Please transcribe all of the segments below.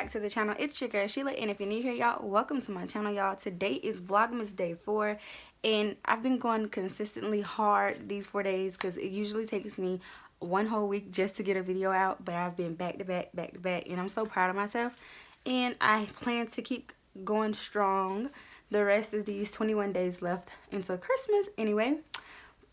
back to the channel. It's your girl Sheila, and if you're new here, y'all, welcome to my channel, y'all. Today is Vlogmas day 4, and I've been going consistently hard these 4 days because it usually takes me one whole week just to get a video out, but I've been back to back, and I'm so proud of myself, and I plan to keep going strong the rest of these 21 days left until Christmas anyway.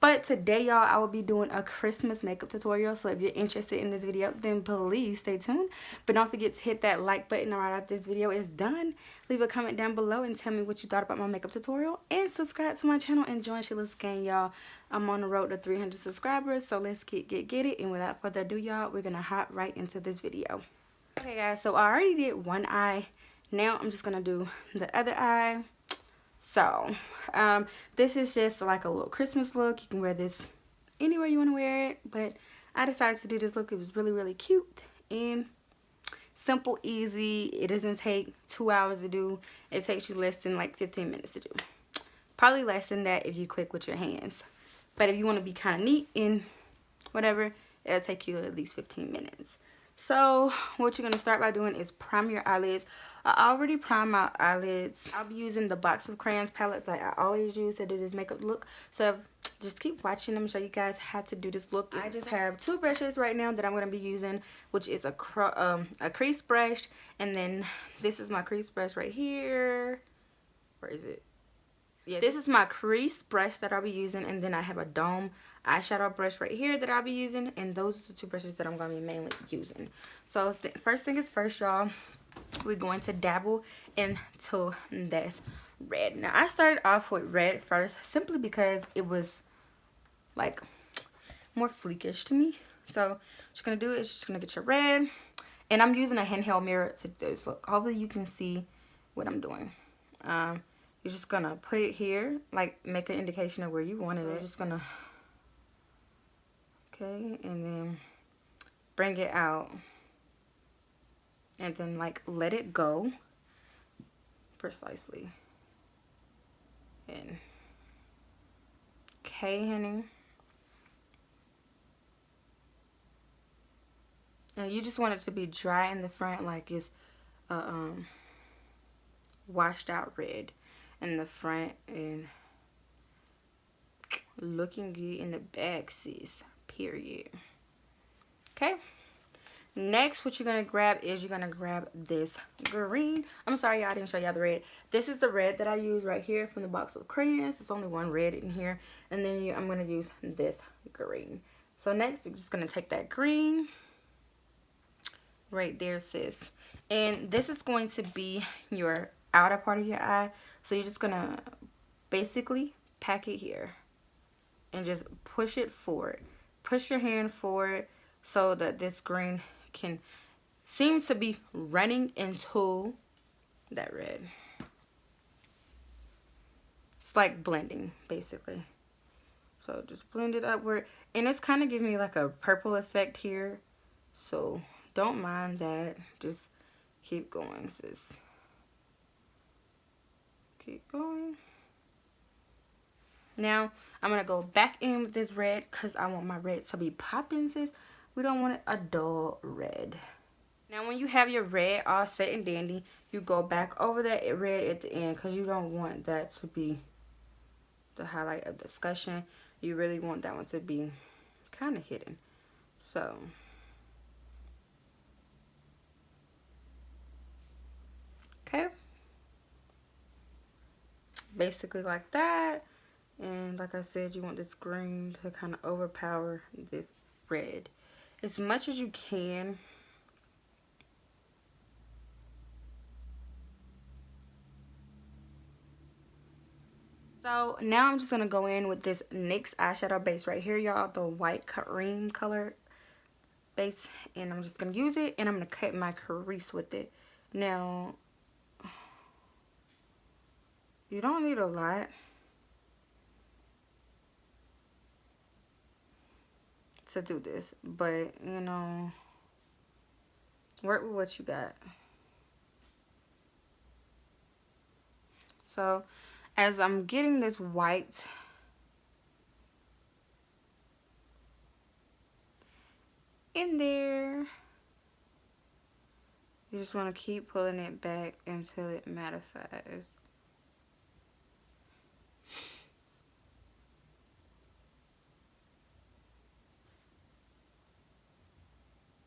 But today, y'all, I will be doing a Christmas makeup tutorial. So if you're interested in this video, then please stay tuned. But don't forget to hit that like button right after this video is done. Leave a comment down below and tell me what you thought about my makeup tutorial. And subscribe to my channel and join Sheila's gang, y'all. I'm on the road to 300 subscribers. So let's get it. And without further ado, y'all, we're going to hop right into this video. Okay, guys. So I already did one eye. Now I'm just going to do the other eye. So, this is just like a little Christmas look. You can wear this anywhere you want to wear it, but I decided to do this look. It was really cute and simple, easy. It doesn't take 2 hours to do. It takes you less than like 15 minutes to do. Probably less than that if you quick with your hands. But if you want to be kind of neat and whatever, it'll take you at least 15 minutes. So what you're going to start by doing is prime your eyelids. I already primed my eyelids. I'll be using the box of crayons palette that I always use to do this makeup look. So just keep watching them, show you guys how to do this look. I just have 2 brushes right now that I'm going to be using, which is a crease brush, and then this is my crease brush right here. Where is it? Yeah, this is my crease brush that I'll be using, and then I have a dome eyeshadow brush right here that I'll be using, and those are the 2 brushes that I'm going to be mainly using. So first thing is first, y'all, we're going to dabble into this red. Now I started off with red first simply because it was like more fleekish to me. So what you're going to do is just going to get your red, and I'm using a handheld mirror to do this look. Hopefully you can see what I'm doing. You're just gonna put it here, like make an indication of where you wanted it. Just gonna, okay, and then bring it out, and then like let it go precisely. And okay, honey. And you just want it to be dry in the front, like it's washed out red in the front and looking good in the back, sis. Period. Okay. Next, what you're gonna grab is you're gonna grab this green. I'm sorry, y'all, I didn't show y'all the red. This is the red that I use right here from the box of crayons. It's only one red in here, and then I'm gonna use this green. So next, you're just gonna take that green right there, sis, and this is going to be your outer part of your eye. So you're just gonna basically pack it here and just push it forward. Push your hand forward so that this green can seem to be running into that red. It's like blending, basically. So just blend it upward, and it's kind of giving me like a purple effect here, so don't mind that. Just keep going, sis. Keep going. Now I'm gonna go back in with this red because I want my red to be popping, sis. We don't want a dull red. Now when you have your red all set and dandy, you go back over that red at the end because you don't want that to be the highlight of discussion. You really want that one to be kind of hidden. So okay, basically like that. And like I said, you want this green to kind of overpower this red as much as you can. So now I'm just going to go in with this NYX eyeshadow base right here, y'all. The white cream color base. And I'm just going to use it, and I'm going to cut my crease with it. Now, you don't need a lot. To do this, but you know, work with what you got. So as I'm getting this white in there, You just want to keep pulling it back until it mattifies.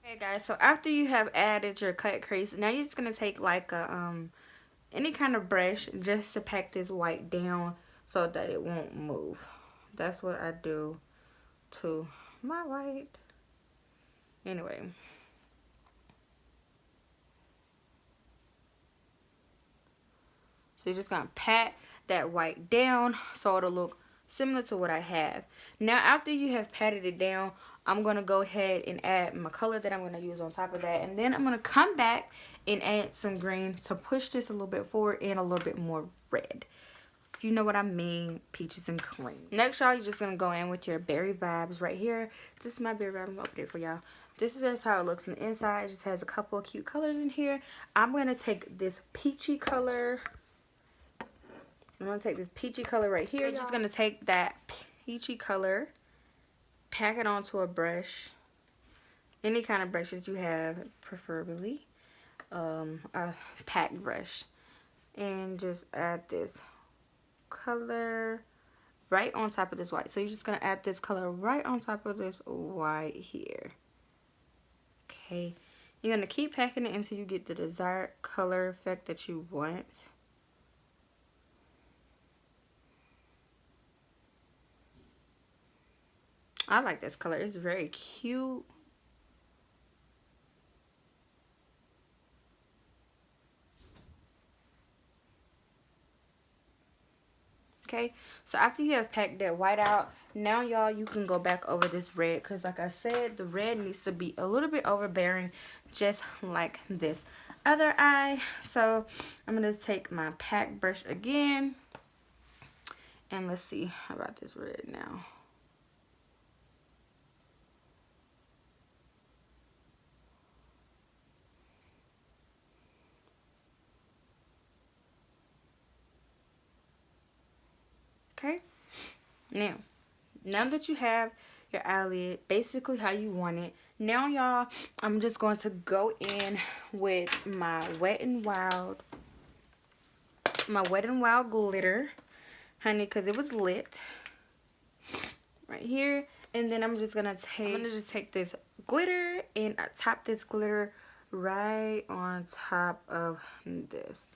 Okay guys, so after you have added your cut crease, now you're just going to take like a any kind of brush just to pack this white down so that it won't move. That's what I do to my white. Anyway. So you're just going to pat that white down so it'll look similar to what I have. Now after you have patted it down, I'm going to go ahead and add my color that I'm going to use on top of that. And then I'm going to come back and add some green to push this a little bit forward and a little bit more red. If you know what I mean, peaches and cream. Next, y'all, you're just going to go in with your berry vibes right here. This is my berry vibes. I'm going to open it for y'all. This is just how it looks on the inside. It just has a couple of cute colors in here. I'm going to take this peachy color. I'm going to take this peachy color right here. I'm just going to take that peachy color, pack it onto a brush. Any kind of brushes you have, preferably. A pack brush. And just add this color right on top of this white. So you're just going to add this color right on top of this white here. Okay. You're going to keep packing it until you get the desired color effect that you want. I like this color. It's very cute. Okay, so after you have packed that white out, now y'all, you can go back over this red, because like I said, the red needs to be a little bit overbearing, just like this other eye. So I'm gonna just take my pack brush again, and let's see about this red now. Okay, now that you have your eyelid basically how you want it, now y'all, I'm just going to go in with my Wet n Wild glitter, honey, because it was lit right here. And then I'm just gonna take this glitter and I top this glitter right on top of this,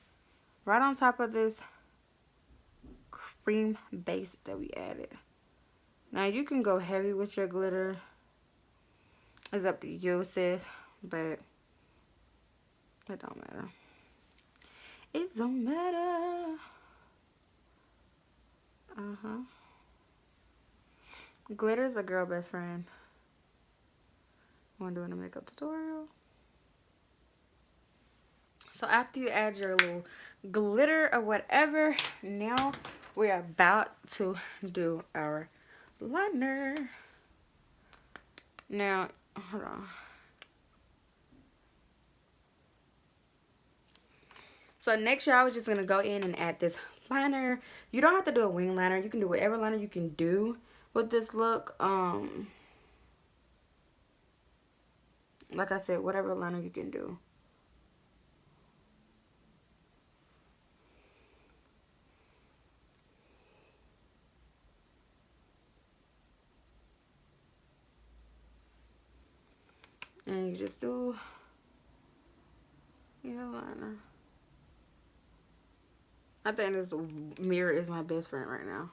cream base that we added. Now you can go heavy with your glitter, it's up to you, sis, but it don't matter. It don't matter. Glitter's a girl best friend. When doing a makeup tutorial. So after you add your little glitter or whatever, now we're about to do our liner. Now, hold on. So next, y'all, was just gonna go in and add this liner. You don't have to do a wing liner. You can do whatever liner you can do with this look. Like I said, whatever liner you can do. And you just do your liner. I think this mirror is my best friend right now.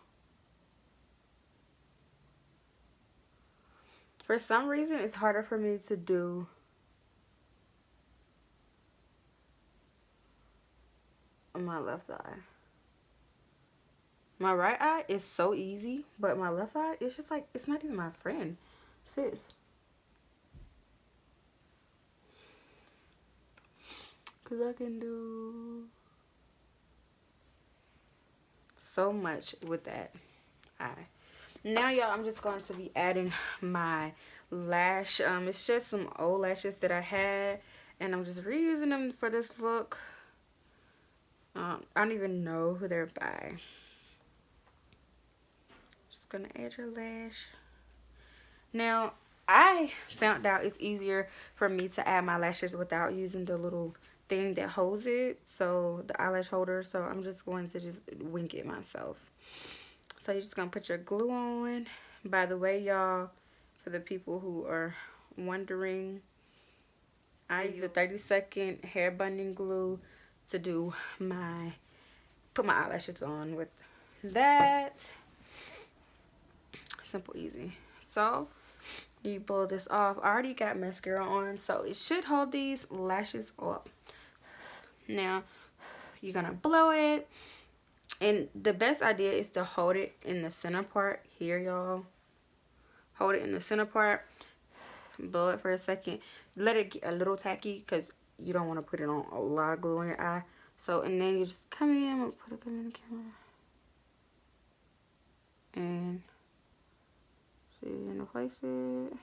For some reason, it's harder for me to do on my left eye. My right eye is so easy, but my left eye, it's just like, it's not even my friend. Sis. Because I can do so much with that eye. Now, y'all, I'm just going to be adding my lash. It's just some old lashes that I had, and I'm just reusing them for this look. I don't even know who they're by. Just gonna add your lash. Now, I found out it's easier for me to add my lashes without using the little thing that holds it, so the eyelash holder. So I'm just going to just wing it myself. So you're just gonna put your glue on. By the way, y'all, for the people who are wondering, I use a 30-second hair bonding glue to do put my eyelashes on with that. Simple, easy. So you pull this off. I already got mascara on, so it should hold these lashes up. Now you're gonna blow it, and the best idea is to hold it in the center part here, y'all. Hold it in the center part, blow it for a second, let it get a little tacky because you don't want to put it on a lot of glue on your eye. So, and then you just come in, put it in the camera, and see, and place it.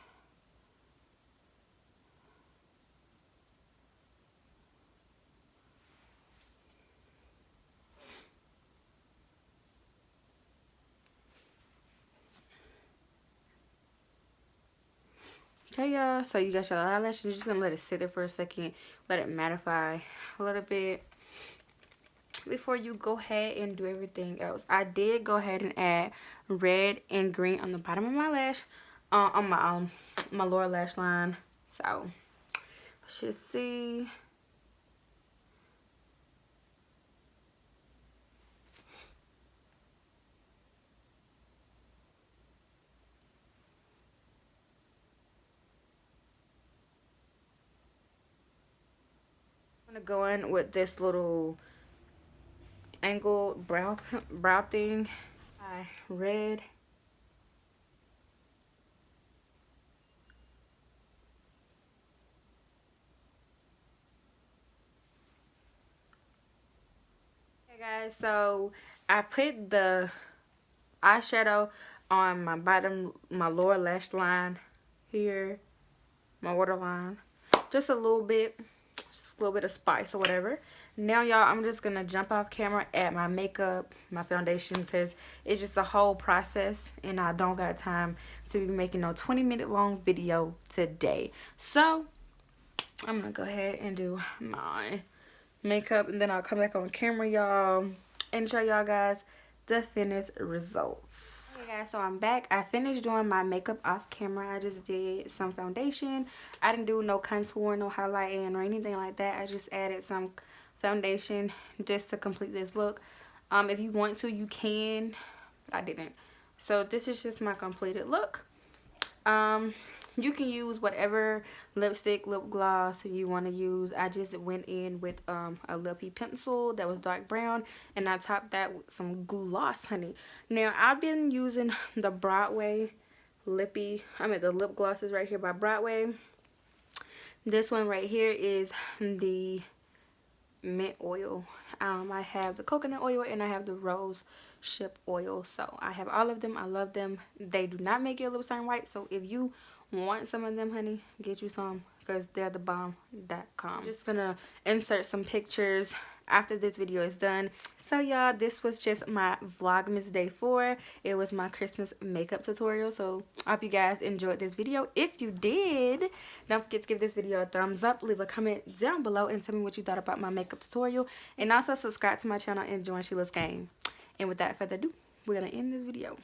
Okay, y'all, so you got your eyelash, and you're just gonna let it sit there for a second, let it mattify a little bit before you go ahead and do everything else. I did go ahead and add red and green on the bottom of my lash, on my lower lash line. So you should see. I'm gonna go in with this little angled brow thing. Red. Okay, guys, so I put the eyeshadow on my bottom, my lower lash line here, my waterline, just a little bit, just a little bit of spice or whatever. Now, y'all, I'm just gonna jump off camera, add my makeup, my foundation, because it's just a whole process and I don't got time to be making no 20-minute long video today. So I'm gonna go ahead and do my makeup, and then I'll come back on camera, y'all, and show y'all guys the finished results. Okay, guys, so I'm back. I finished doing my makeup off camera. I just did some foundation. I didn't do no contour, no highlighting or anything like that. I just added some foundation just to complete this look. If you want to, you can, but I didn't. So this is just my completed look. You can use whatever lipstick, lip gloss you want to use. I just went in with a lippy pencil that was dark brown, and I topped that with some gloss, honey. Now, I've been using the Broadway the lip glosses right here by Broadway. This one right here is the mint oil. I have the coconut oil and I have the rose ship oil. So I have all of them. I love them. They do not make your lips turn white, so if you want some of them, honey, get you some, because they're the bomb.com. Just gonna insert some pictures after this video is done. So y'all, this was just my Vlogmas day 4. It was my Christmas makeup tutorial. So I hope you guys enjoyed this video. If you did, don't forget to give this video a thumbs up, leave a comment down below, and tell me what you thought about my makeup tutorial, and also subscribe to my channel and join Sheila's game. And without further ado, we're gonna end this video.